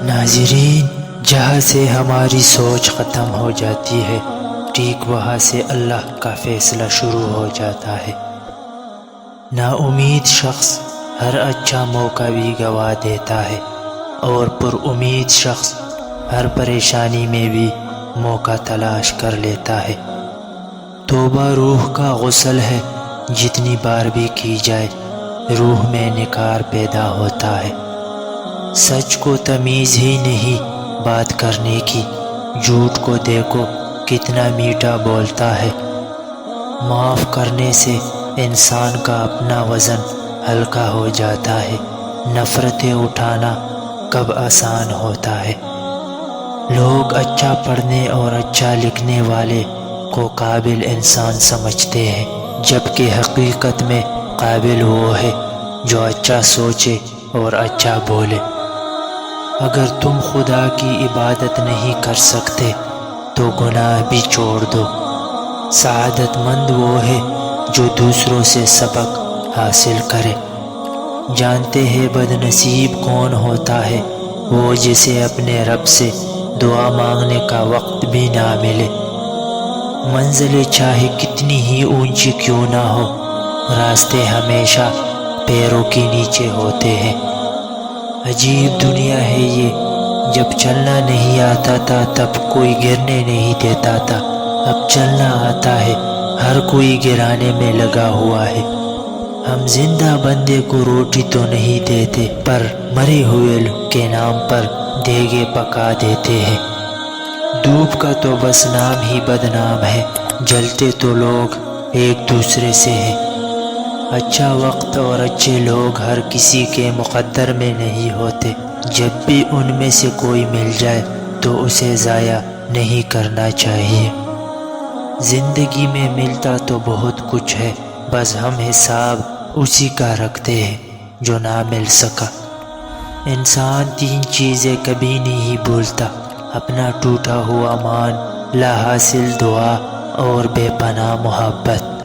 ناظرین، جہاں سے ہماری سوچ ختم ہو جاتی ہے ٹھیک وہاں سے اللہ کا فیصلہ شروع ہو جاتا ہے۔ نا امید شخص ہر اچھا موقع بھی گوا دیتا ہے اور پر امید شخص ہر پریشانی میں بھی موقع تلاش کر لیتا ہے۔ توبہ روح کا غسل ہے، جتنی بار بھی کی جائے روح میں نکھار پیدا ہوتا ہے۔ سچ کو تمیز ہی نہیں بات کرنے کی، جھوٹ کو دیکھو کتنا میٹھا بولتا ہے۔ معاف کرنے سے انسان کا اپنا وزن ہلکا ہو جاتا ہے، نفرتیں اٹھانا کب آسان ہوتا ہے۔ لوگ اچھا پڑھنے اور اچھا لکھنے والے کو قابل انسان سمجھتے ہیں، جبکہ حقیقت میں قابل وہ ہے جو اچھا سوچے اور اچھا بولے۔ اگر تم خدا کی عبادت نہیں کر سکتے تو گناہ بھی چھوڑ دو۔ سعادت مند وہ ہے جو دوسروں سے سبق حاصل کرے۔ جانتے ہیں بد نصیب کون ہوتا ہے؟ وہ جسے اپنے رب سے دعا مانگنے کا وقت بھی نہ ملے۔ منزل چاہے کتنی ہی اونچی کیوں نہ ہو، راستے ہمیشہ پیروں کے نیچے ہوتے ہیں۔ عجیب دنیا ہے یہ، جب چلنا نہیں آتا تھا تب کوئی گرنے نہیں دیتا تھا، اب چلنا آتا ہے ہر کوئی گرانے میں لگا ہوا ہے۔ ہم زندہ بندے کو روٹی تو نہیں دیتے، پر مرے ہوئے کے نام پر دیگیں پکا دیتے ہیں۔ دھوپ کا تو بس نام ہی بدنام ہے، جلتے تو لوگ ایک دوسرے سے ہیں۔ اچھا وقت اور اچھے لوگ ہر کسی کے مقدر میں نہیں ہوتے، جب بھی ان میں سے کوئی مل جائے تو اسے ضائع نہیں کرنا چاہیے۔ زندگی میں ملتا تو بہت کچھ ہے، بس ہم حساب اسی کا رکھتے ہیں جو نہ مل سکا۔ انسان تین چیزیں کبھی نہیں بھولتا: اپنا ٹوٹا ہوا مان، لا حاصل دعا اور بے پناہ محبت۔